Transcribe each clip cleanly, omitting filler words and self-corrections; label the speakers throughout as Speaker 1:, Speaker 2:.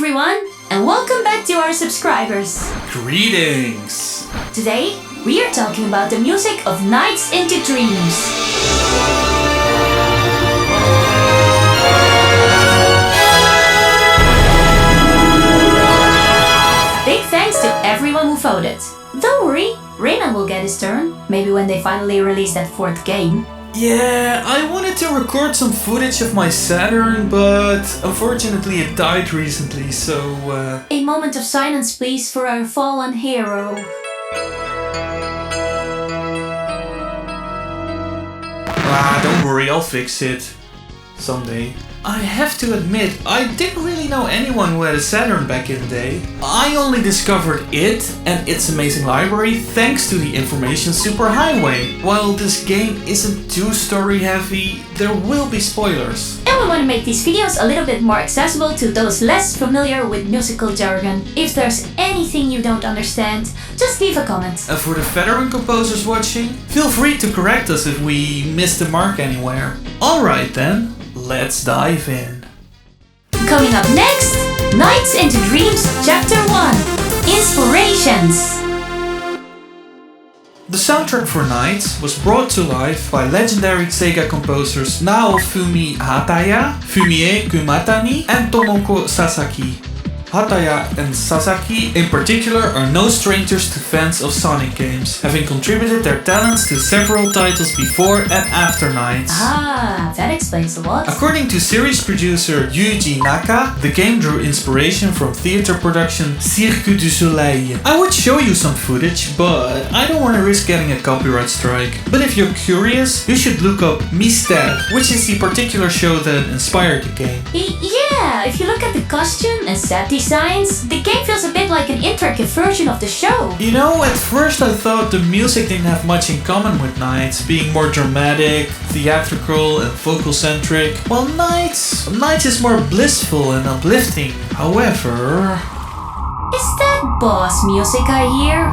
Speaker 1: everyone, and welcome back to our subscribers.
Speaker 2: Greetings!
Speaker 1: Today, we are talking about the music of Nights into Dreams. Big thanks to everyone who voted. Don't worry, Renan will get his turn, maybe when they finally release that fourth game.
Speaker 2: Yeah, I wanted to record some footage of my Saturn, but unfortunately it died recently, so
Speaker 1: A moment of silence please for our fallen hero.
Speaker 2: Don't worry, I'll fix it. Someday. I have to admit, I didn't really know anyone who had a Saturn back in the day. I only discovered it and its amazing library thanks to the information superhighway. While this game isn't too story heavy, there will be spoilers.
Speaker 1: And we want to make these videos a little bit more accessible to those less familiar with musical jargon. If there's anything you don't understand, just leave a comment.
Speaker 2: And for the veteran composers watching, feel free to correct us if we missed the mark anywhere. Alright then. Let's dive in.
Speaker 1: Coming up next, Nights into Dreams Chapter 1, Inspirations.
Speaker 2: The soundtrack for Nights was brought to life by legendary SEGA composers Naofumi Hataya, Fumie Kumatani and Tomoko Sasaki. Hataya and Sasaki in particular are no strangers to fans of Sonic games, having contributed their talents to several titles before and after Nights.
Speaker 1: Ah, that explains a lot.
Speaker 2: According to series producer Yuji Naka, the game drew inspiration from theater production Cirque du Soleil. I would show you some footage, but I don't want to risk getting a copyright strike. But if you're curious, you should look up NiGHTS, which is the particular show that inspired the game.
Speaker 1: Yeah, if you look at the costume and set designs, the game feels a bit like an intricate version of the show.
Speaker 2: You know, at first I thought the music didn't have much in common with Nights, being more dramatic, theatrical and vocal-centric, while Nights is more blissful and uplifting. However...
Speaker 1: Is that boss music I hear?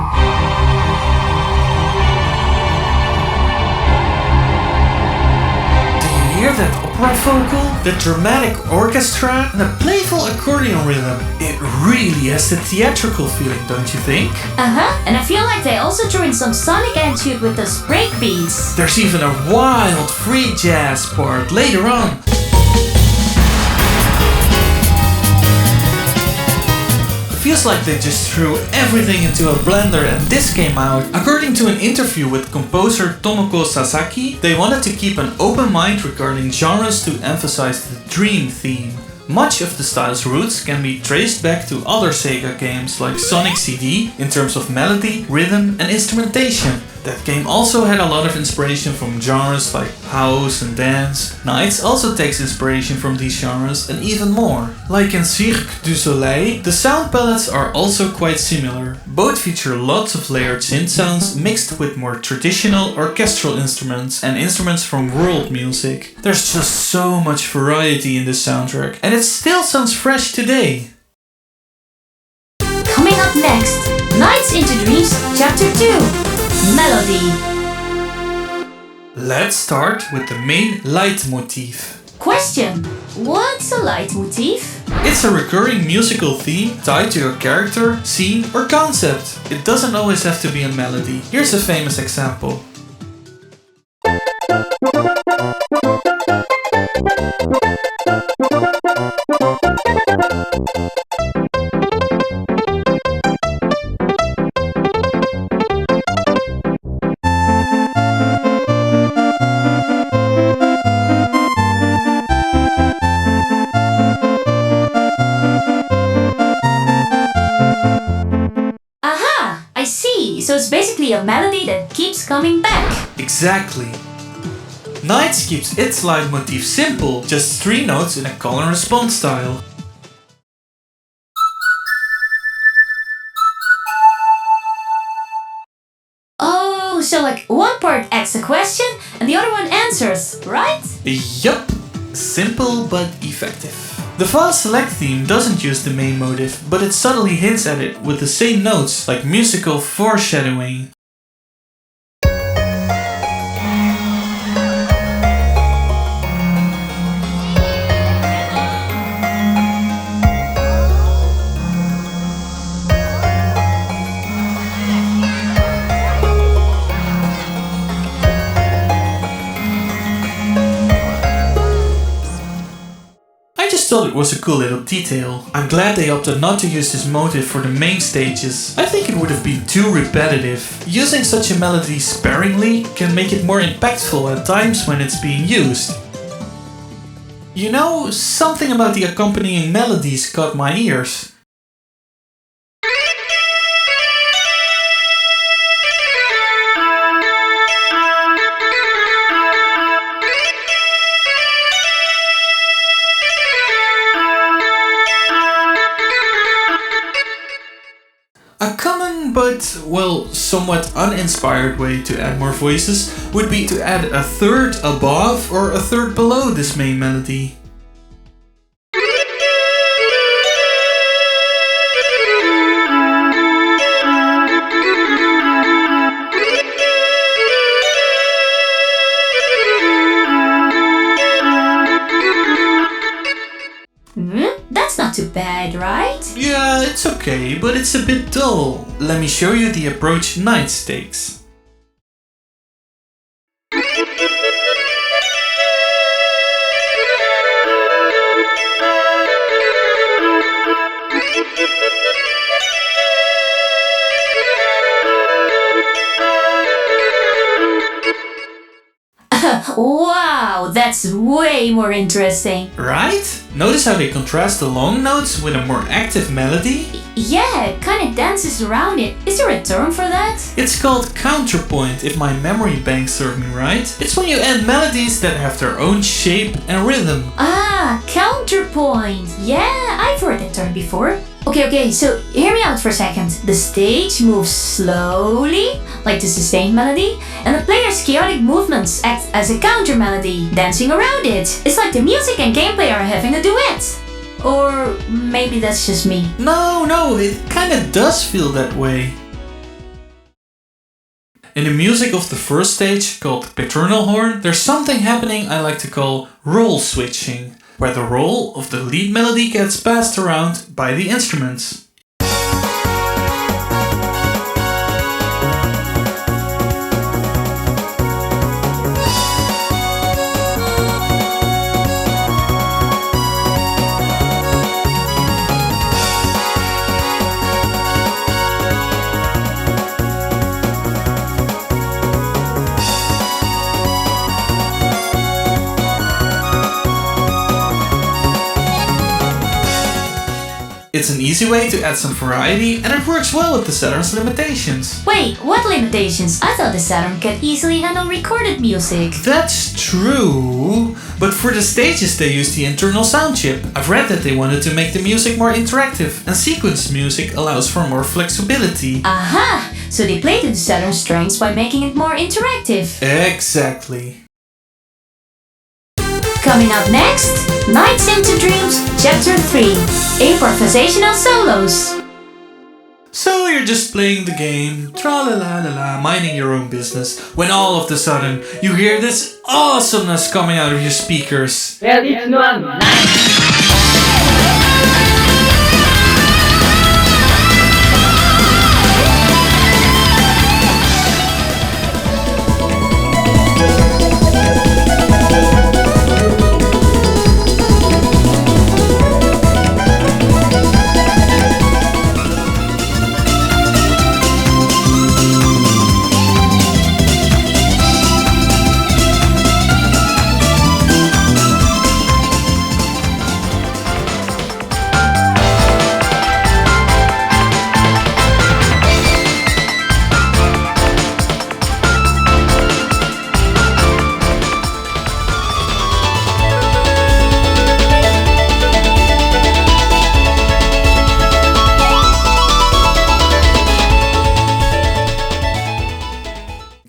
Speaker 2: Hear that opera vocal, the dramatic orchestra, and the playful accordion rhythm? It really has the theatrical feeling, don't you think?
Speaker 1: And I feel like they also threw in some Sonic attitude with those breakbeats.
Speaker 2: There's even a wild free jazz part later on. Feels like they just threw everything into a blender and this came out. According to an interview with composer Tomoko Sasaki, they wanted to keep an open mind regarding genres to emphasize the dream theme. Much of the style's roots can be traced back to other SEGA games like Sonic CD in terms of melody, rhythm and instrumentation. That game also had a lot of inspiration from genres like house and dance. Nights also takes inspiration from these genres and even more. Like in Cirque du Soleil, the sound palettes are also quite similar. Both feature lots of layered synth sounds mixed with more traditional orchestral instruments and instruments from world music. There's just so much variety in this soundtrack and it still sounds fresh today.
Speaker 1: Coming up next, Nights into Dreams Chapter 2, Melody.
Speaker 2: Let's start with the main leitmotif.
Speaker 1: Question: what's a leitmotif?
Speaker 2: It's a recurring musical theme tied to a character, scene or concept. It doesn't always have to be a melody. Here's a famous example.
Speaker 1: So it's basically a melody that keeps coming back.
Speaker 2: Exactly. Nights keeps its leitmotif simple, just 3 notes in a call and response style.
Speaker 1: Oh, so like one part asks a question and the other one answers, right?
Speaker 2: Yup. Simple but effective. The fast select theme doesn't use the main motive, but it subtly hints at it with the same notes, like musical foreshadowing. thought it was a cool little detail. I'm glad they opted not to use this motif for the main stages. I think it would have been too repetitive. Using such a melody sparingly can make it more impactful at times when it's being used. You know, something about the accompanying melodies caught my ears. A common but, well, somewhat uninspired way to add more voices would be to add a third above or a third below this main melody.
Speaker 1: That's not too bad, right?
Speaker 2: Yeah, it's okay, but it's a bit dull. Let me show you the approach NiGHTS takes.
Speaker 1: Wow, that's way more interesting.
Speaker 2: Right? Notice how they contrast the long notes with a more active melody?
Speaker 1: Yeah, it kinda dances around it. Is there a term for that?
Speaker 2: It's called counterpoint if my memory banks serve me right. It's when you add melodies that have their own shape and rhythm.
Speaker 1: Ah, counterpoint. Yeah, I've heard that term before. Okay, so hear me out for a second. The stage moves slowly, like the sustained melody, and the player's chaotic movements act as a counter melody, dancing around it. It's like the music and gameplay are having a duet. Or maybe that's just me.
Speaker 2: No, it kinda does feel that way. In the music of the first stage, called Paternal Horn, there's something happening I like to call role switching, where the role of the lead melody gets passed around by the instruments. It's an easy way to add some variety, and it works well with the Saturn's limitations.
Speaker 1: Wait, what limitations? I thought the Saturn could easily handle recorded music.
Speaker 2: That's true, but for the stages they used the internal sound chip. I've read that they wanted to make the music more interactive, and sequenced music allows for more flexibility.
Speaker 1: Aha! So they played to the Saturn's strengths by making it more interactive.
Speaker 2: Exactly.
Speaker 1: Coming up next, Nights into Dreams, Chapter 3, Improvisational Solos.
Speaker 2: So you're just playing the game, tra-la-la-la-la, minding your own business, when all of a sudden you hear this awesomeness coming out of your speakers.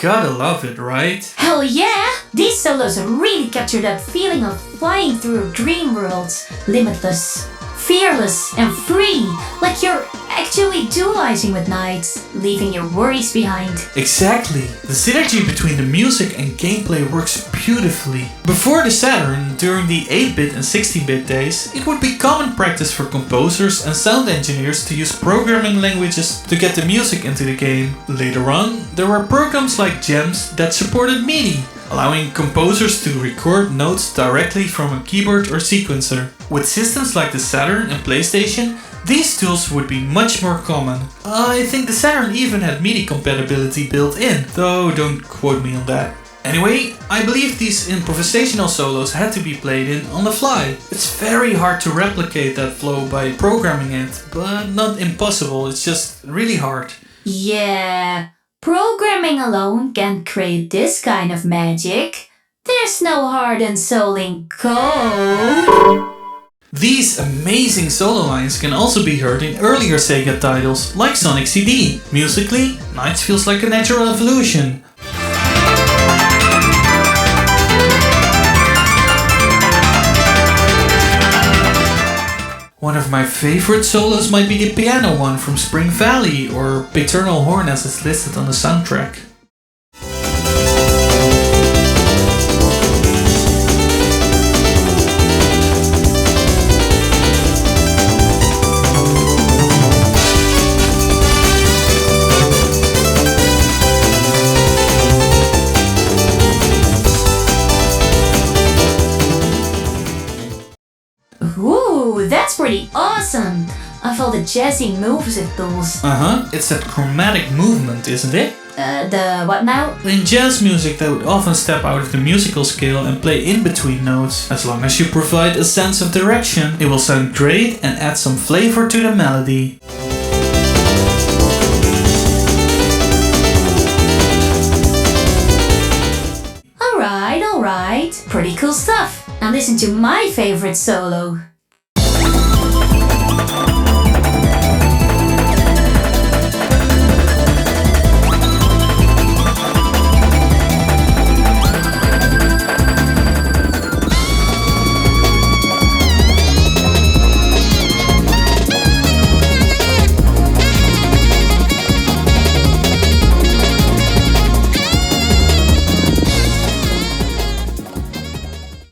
Speaker 2: Gotta love it, right?
Speaker 1: Hell yeah! These solos really capture that feeling of flying through a dream world. Limitless, fearless, and free. Like you're actually dualizing with nights, leaving your worries behind.
Speaker 2: Exactly. The synergy between the music and gameplay works beautifully. Before the Saturn, during the 8-bit and 16-bit days, it would be common practice for composers and sound engineers to use programming languages to get the music into the game. Later on, there were programs like Gems that supported MIDI, allowing composers to record notes directly from a keyboard or sequencer. With systems like the Saturn and PlayStation, these tools would be much more common. I think the Saturn even had MIDI compatibility built in, though don't quote me on that. Anyway, I believe these improvisational solos had to be played in on the fly. It's very hard to replicate that flow by programming it, but not impossible, it's just really hard.
Speaker 1: Yeah, programming alone can't create this kind of magic. There's no heart and soul in code.
Speaker 2: These amazing solo lines can also be heard in earlier SEGA titles, like Sonic CD. Musically, NiGHTS feels like a natural evolution. One of my favorite solos might be the piano one from Spring Valley, or Paternal Horn as it's listed on the soundtrack.
Speaker 1: Ooh, that's pretty awesome! I felt the jazzy moves it pulls.
Speaker 2: It's that chromatic movement, isn't it?
Speaker 1: The what now?
Speaker 2: In jazz music, they would often step out of the musical scale and play in between notes. As long as you provide a sense of direction, it will sound great and add some flavor to the melody.
Speaker 1: Alright, pretty cool stuff. Now listen to my favorite solo.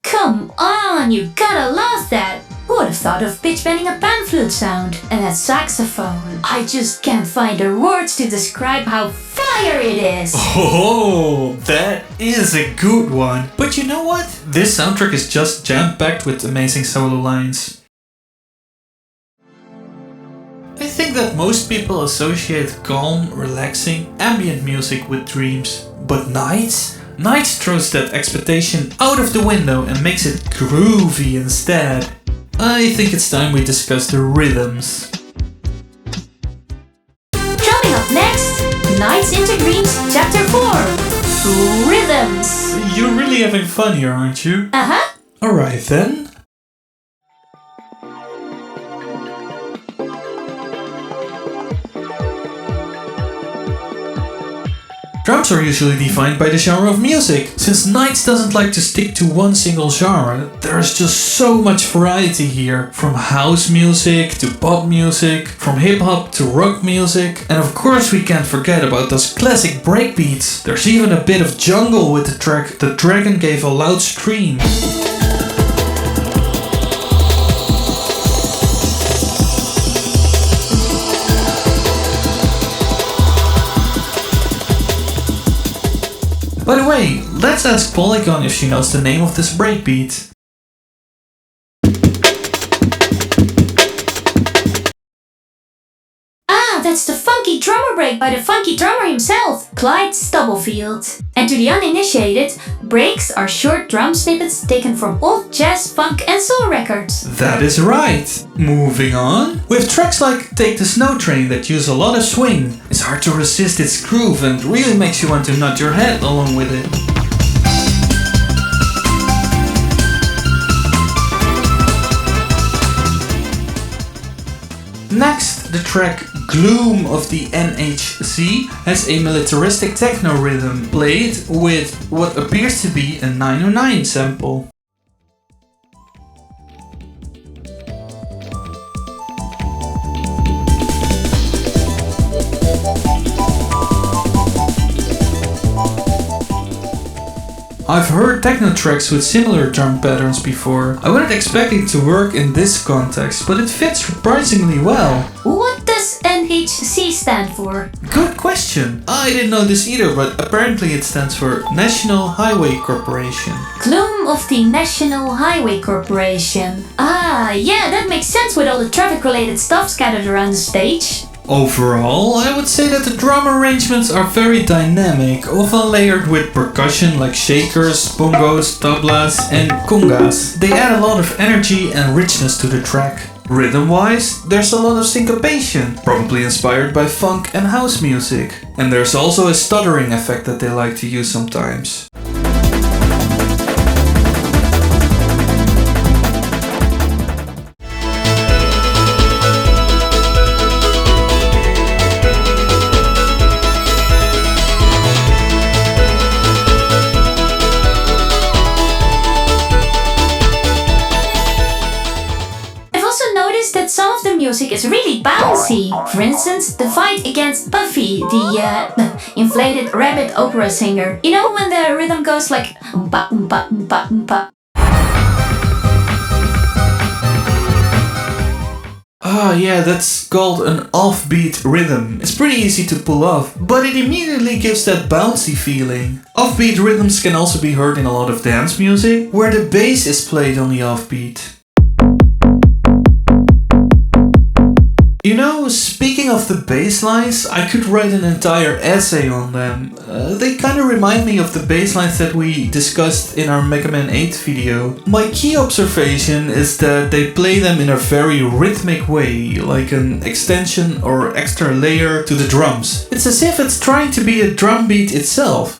Speaker 1: Come on, you gotta love that! Who would have thought of pitch bending a pan flute sound? And that saxophone. I just can't find the words to describe how fire it is!
Speaker 2: Oh, that is a good one. But you know what? This soundtrack is just jam-packed with amazing solo lines. I think that most people associate calm, relaxing, ambient music with dreams. But NiGHTS throws that expectation out of the window and makes it groovy instead. I think it's time we discuss the rhythms.
Speaker 1: Coming up next, nightsintodreams Chapter 4, Rhythms.
Speaker 2: You're really having fun here, aren't you?
Speaker 1: Uh-huh.
Speaker 2: Alright then. Drums are usually defined by the genre of music. Since NiGHTS doesn't like to stick to one single genre, there's just so much variety here. From house music to pop music, from hip-hop to rock music, and of course we can't forget about those classic breakbeats. There's even a bit of jungle with the track The Dragon Gave a Loud Scream. By the way, let's ask Polygon if she knows the name of this breakbeat.
Speaker 1: That's the funky drummer break by the funky drummer himself, Clyde Stubblefield. And to the uninitiated, breaks are short drum snippets taken from old jazz, funk and soul records.
Speaker 2: That is right. Moving on. With tracks like Take the Snow Train that use a lot of swing, it's hard to resist its groove and really makes you want to nod your head along with it. Next, the track Gloom of the NiGHTS has a militaristic techno rhythm played with what appears to be a 909 sample. I've heard techno tracks with similar drum patterns before. I wasn't expecting to work in this context, but it fits surprisingly well.
Speaker 1: What does NiGHTS NiGHTS stand for?
Speaker 2: Good question. I didn't know this either, but apparently it stands for National Highway Corporation.
Speaker 1: Gloom of the National Highway Corporation. Ah, yeah, that makes sense with all the traffic-related stuff scattered around the stage.
Speaker 2: Overall, I would say that the drum arrangements are very dynamic, often layered with percussion like shakers, bongos, tablas, and congas. They add a lot of energy and richness to the track. Rhythm-wise, there's a lot of syncopation, probably inspired by funk and house music. And there's also a stuttering effect that they like to use sometimes.
Speaker 1: That some of the music is really bouncy. For instance, the fight against Buffy, the inflated rabbit opera singer. You know when the rhythm goes like oompa oompa oompa oompa.
Speaker 2: Ah, yeah, that's called an offbeat rhythm. It's pretty easy to pull off, but it immediately gives that bouncy feeling. Offbeat rhythms can also be heard in a lot of dance music, where the bass is played on the offbeat. You know, speaking of the bass lines, I could write an entire essay on them. They kinda remind me of the bass lines that we discussed in our Mega Man 8 video. My key observation is that they play them in a very rhythmic way, like an extension or extra layer to the drums. It's as if it's trying to be a drum beat itself.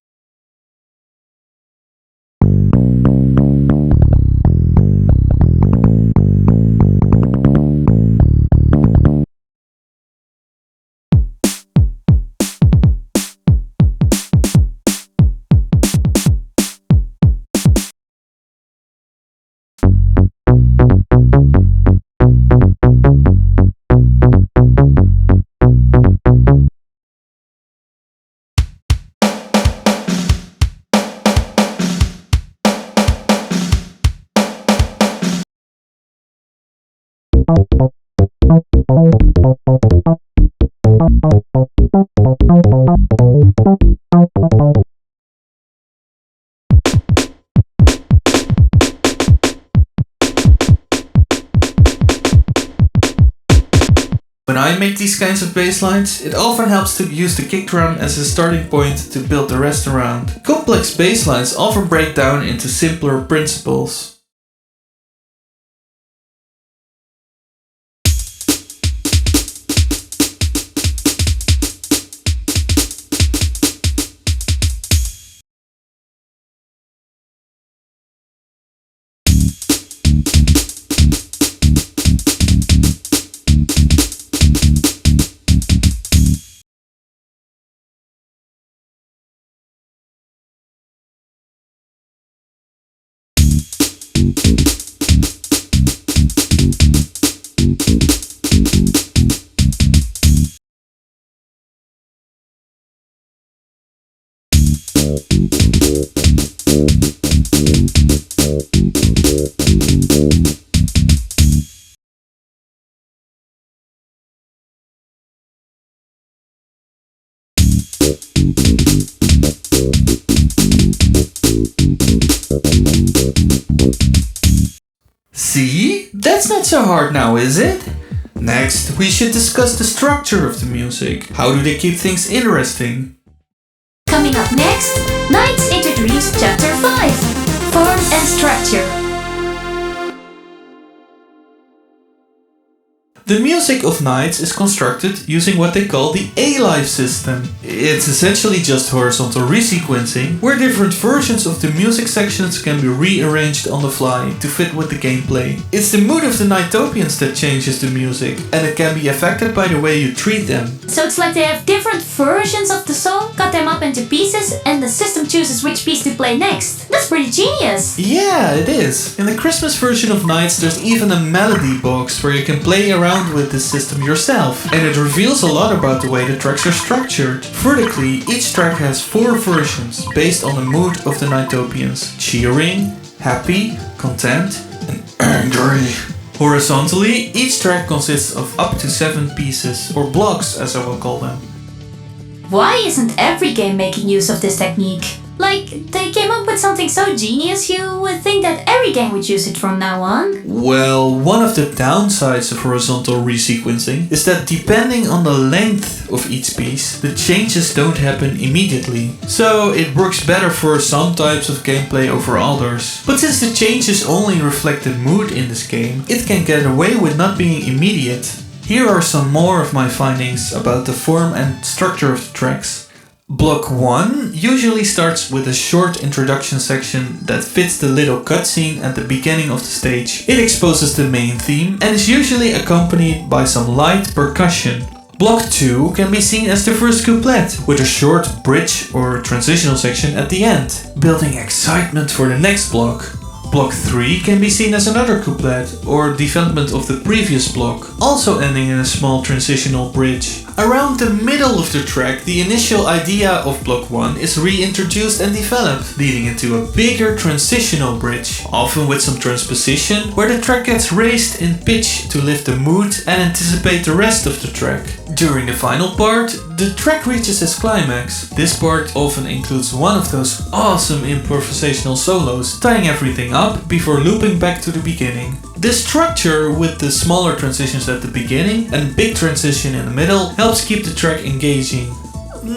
Speaker 2: When I make these kinds of bass lines, it often helps to use the kick drum as a starting point to build the rest around. Complex bass lines often break down into simpler principles. See? That's not so hard now, is it? Next, we should discuss the structure of the music. How do they keep things interesting?
Speaker 1: Coming up next, nightsintodreams Chapter 5, Form and Structure.
Speaker 2: The music of Nights is constructed using what they call the A-Live system. It's essentially just horizontal resequencing, where different versions of the music sections can be rearranged on the fly to fit with the gameplay. It's the mood of the Nightopians that changes the music, and it can be affected by the way you treat them.
Speaker 1: So it's like they have different versions of the song, cut them up into pieces, and the system chooses which piece to play next. That's pretty genius!
Speaker 2: Yeah, it is. In the Christmas version of Nights, there's even a melody box where you can play around with this system yourself, and it reveals a lot about the way the tracks are structured. Vertically, each track has 4 versions based on the mood of the Nightopians: cheering, happy, content, and angry. Horizontally, each track consists of up to 7 pieces, or blocks as I will call them.
Speaker 1: Why isn't every game making use of this technique? Like, they came up with something so genius you would think that every game would use it from now on.
Speaker 2: Well, one of the downsides of horizontal resequencing is that depending on the length of each piece, the changes don't happen immediately. So it works better for some types of gameplay over others. But since the changes only reflect the mood in this game, it can get away with not being immediate. Here are some more of my findings about the form and structure of the tracks. Block 1 usually starts with a short introduction section that fits the little cutscene at the beginning of the stage. It exposes the main theme and is usually accompanied by some light percussion. Block 2 can be seen as the first couplet, with a short bridge or transitional section at the end, building excitement for the next block. Block 3 can be seen as another couplet or development of the previous block, also ending in a small transitional bridge. Around the middle of the track, the initial idea of block 1 is reintroduced and developed, leading into a bigger transitional bridge, often with some transposition, where the track gets raised in pitch to lift the mood and anticipate the rest of the track. During the final part, the track reaches its climax. This part often includes one of those awesome improvisational solos, tying everything up before looping back to the beginning. The structure with the smaller transitions at the beginning and big transition in the middle helps keep the track engaging.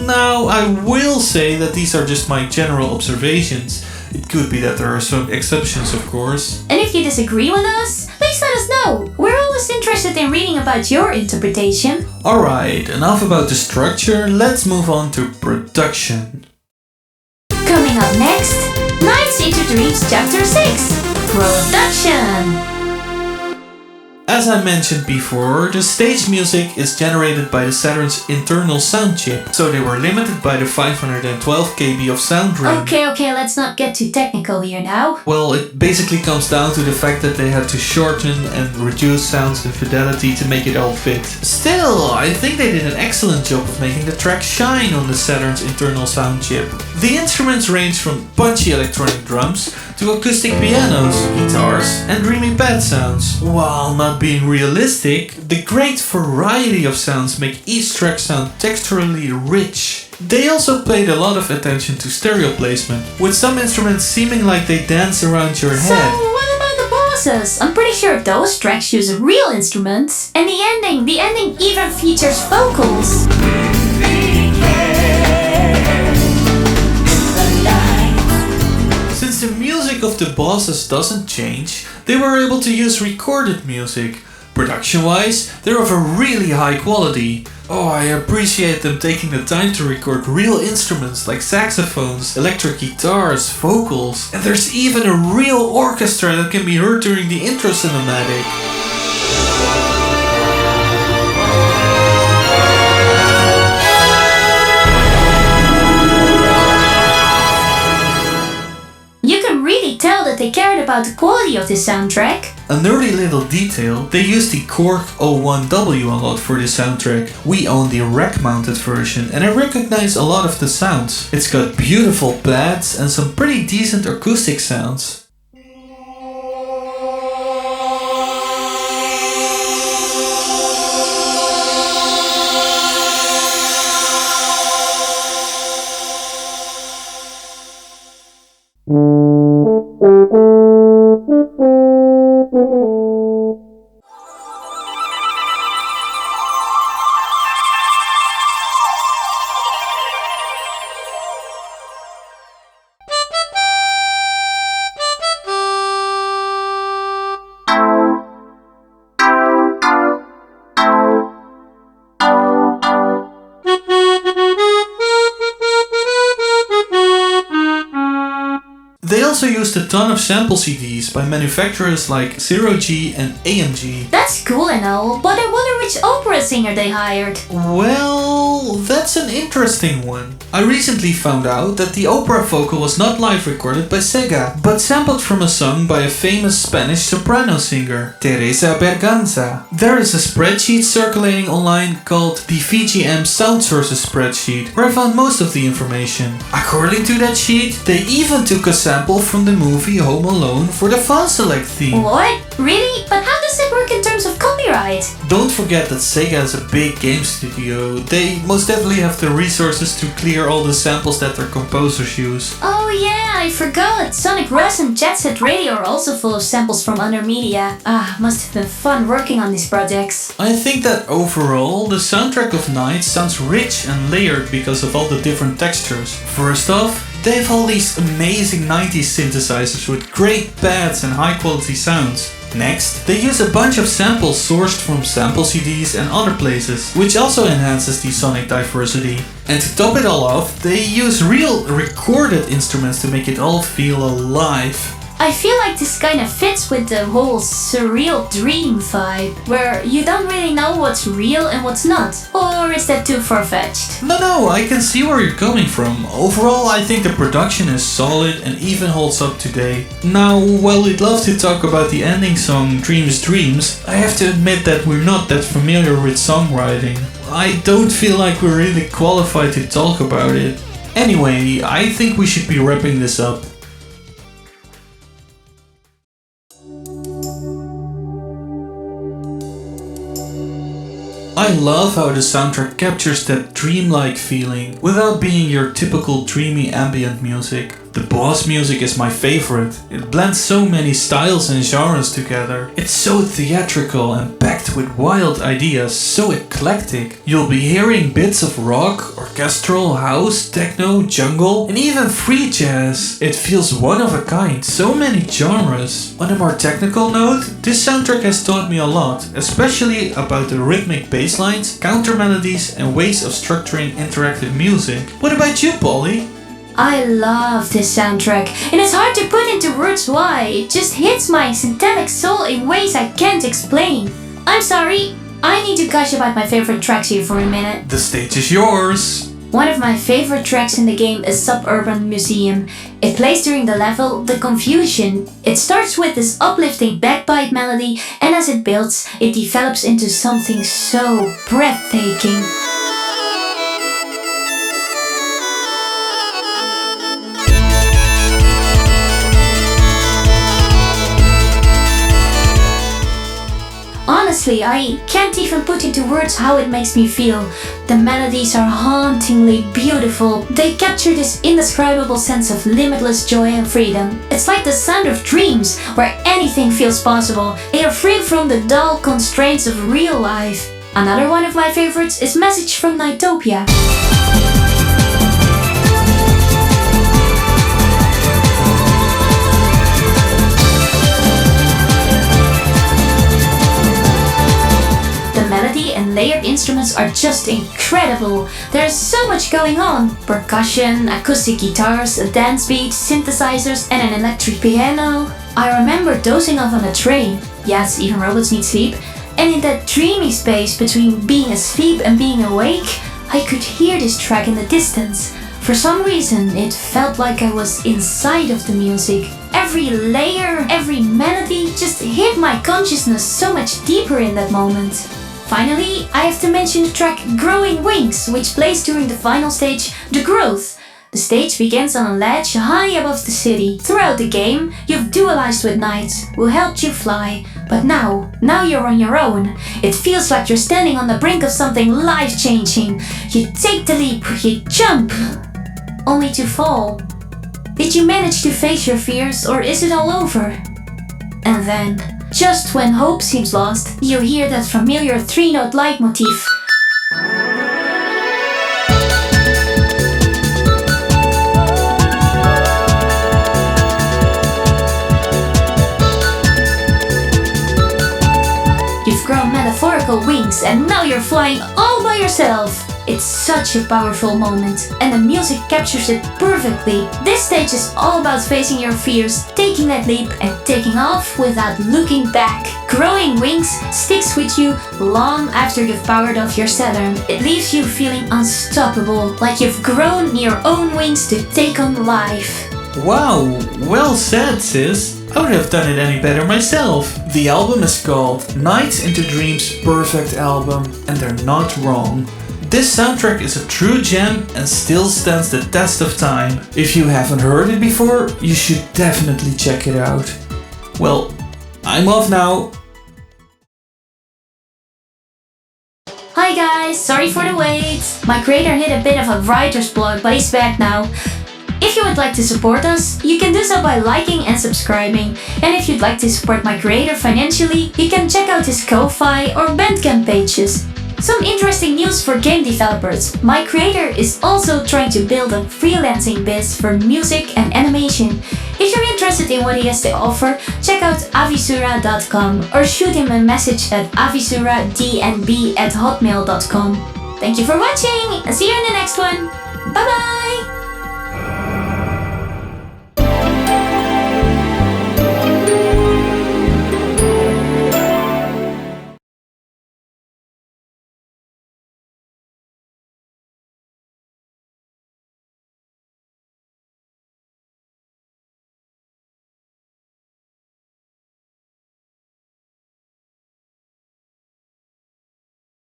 Speaker 2: Now, I will say that these are just my general observations. It could be that there are some exceptions, of course.
Speaker 1: And if you disagree with us, please let us know. We're always interested in reading about your interpretation.
Speaker 2: Alright, enough about the structure, let's move on to production.
Speaker 1: Coming up next, Nights into Dreams Chapter 6, Production.
Speaker 2: As I mentioned before, the stage music is generated by the Saturn's internal sound chip, so they were limited by the 512 KB of sound RAM.
Speaker 1: Okay, let's not get too technical here now.
Speaker 2: Well, it basically comes down to the fact that they had to shorten and reduce sounds and fidelity to make it all fit. Still, I think they did an excellent job of making the track shine on the Saturn's internal sound chip. The instruments range from punchy electronic drums to acoustic pianos, guitars, and dreamy pad sounds. While not being realistic, the great variety of sounds make each track sound texturally rich. They also paid a lot of attention to stereo placement, with some instruments seeming like they dance around your
Speaker 1: So,
Speaker 2: head.
Speaker 1: what about the bosses? I'm pretty sure those tracks use real instruments. And the ending even features vocals.
Speaker 2: Since the music of the bosses doesn't change, they were able to use recorded music. Production-wise, they're of a really high quality. Oh, I appreciate them taking the time to record real instruments like saxophones, electric guitars, vocals, and there's even a real orchestra that can be heard during the intro cinematic.
Speaker 1: You can really tell that they cared about the quality of this soundtrack.
Speaker 2: A nerdy little detail, they used the Korg 01W a lot for this soundtrack. We own the rack-mounted version and I recognize a lot of the sounds. It's got beautiful pads and some pretty decent acoustic sounds. They also used a ton of sample CDs by manufacturers like Zero G and AMG.
Speaker 1: That's cool and all, but I wonder which opera singer they hired.
Speaker 2: Well, that's an interesting one. I recently found out that the opera vocal was not live recorded by SEGA, but sampled from a song by a famous Spanish soprano singer, Teresa Berganza. There is a spreadsheet circulating online called the VGM Sound Sources spreadsheet, where I found most of the information. According to that sheet, they even took a sample from the movie Home Alone for the Fun Select theme.
Speaker 1: What? Really? But how does that work in terms of copyright?
Speaker 2: Don't forget that SEGA is a big game studio. They most definitely have the resources to clear all the samples that their composers use.
Speaker 1: Oh yeah, I forgot. Sonic Rush and Jet Set Radio are also full of samples from other media. Must have been fun working on these projects.
Speaker 2: I think that overall, the soundtrack of Night sounds rich and layered because of all the different textures. First off, they have all these amazing 90s synthesizers with great pads and high quality sounds. Next, they use a bunch of samples sourced from sample CDs and other places, which also enhances the sonic diversity. And to top it all off, they use real recorded instruments to make it all feel alive.
Speaker 1: I feel like this kind of fits with the whole surreal dream vibe, where you don't really know what's real and what's not. Or is that too far-fetched?
Speaker 2: No, I can see where you're coming from. Overall, I think the production is solid and even holds up today. Now, while we'd love to talk about the ending song Dreams Dreams, I have to admit that we're not that familiar with songwriting. I don't feel like we're really qualified to talk about it. Anyway, I think we should be wrapping this up. I love how the soundtrack captures that dreamlike feeling without being your typical dreamy ambient music. The boss music is my favorite. It blends so many styles and genres together. It's so theatrical and packed with wild ideas, so eclectic. You'll be hearing bits of rock, orchestral, house, techno, jungle, and even free jazz. It feels one of a kind, so many genres. On a more technical note, this soundtrack has taught me a lot, especially about the rhythmic bass lines, counter melodies, and ways of structuring interactive music. What about you, Polly?
Speaker 1: I love this soundtrack, and it's hard to put into words why. It just hits my synthetic soul in ways I can't explain. I'm sorry, I need to gush about my favorite tracks here for a minute.
Speaker 2: The stage is yours!
Speaker 1: One of my favorite tracks in the game is Suburban Museum. It plays during the level The Confusion. It starts with this uplifting bagpipe melody, and as it builds, it develops into something so breathtaking. Honestly, I can't even put into words how it makes me feel. The melodies are hauntingly beautiful. They capture this indescribable sense of limitless joy and freedom. It's like the sound of dreams, where anything feels possible. They are free from the dull constraints of real life. Another one of my favorites is Message from Nightopia. And layered instruments are just incredible. There's so much going on. Percussion, acoustic guitars, a dance beat, synthesizers, and an electric piano. I remember dozing off on a train. Yes, even robots need sleep. And in that dreamy space between being asleep and being awake, I could hear this track in the distance. For some reason, it felt like I was inside of the music. Every layer, every melody just hit my consciousness so much deeper in that moment. Finally, I have to mention the track Growing Wings, which plays during the final stage, The Growth. The stage begins on a ledge high above the city. Throughout the game, you've dualized with knights who helped you fly, but now you're on your own. It feels like you're standing on the brink of something life-changing. You take the leap, you jump, only to fall. Did you manage to face your fears, or is it all over? And then, just when hope seems lost, you hear that familiar 3-note leitmotif. You've grown metaphorical wings and now you're flying all by yourself. It's such a powerful moment, and the music captures it perfectly. This stage is all about facing your fears, taking that leap, and taking off without looking back. Growing Wings sticks with you long after you've powered off your Saturn. It leaves you feeling unstoppable, like you've grown your own wings to take on life.
Speaker 2: Wow, well said, sis. I would have done it any better myself. The album is called Nights into Dreams Perfect Album, and they're not wrong. This soundtrack is a true gem and still stands the test of time. If you haven't heard it before, you should definitely check it out. Well, I'm off now.
Speaker 1: Hi guys, sorry for the wait. My creator hit a bit of a writer's block, but he's back now. If you would like to support us, you can do so by liking and subscribing. And if you'd like to support my creator financially, you can check out his Ko-Fi or Bandcamp pages. Some interesting news for game developers. My creator is also trying to build a freelancing biz for music and animation. If you're interested in what he has to offer, check out avisura.com or shoot him a message at avisuradnb@hotmail.com. Thank you for watching and see you in the next one. Bye bye!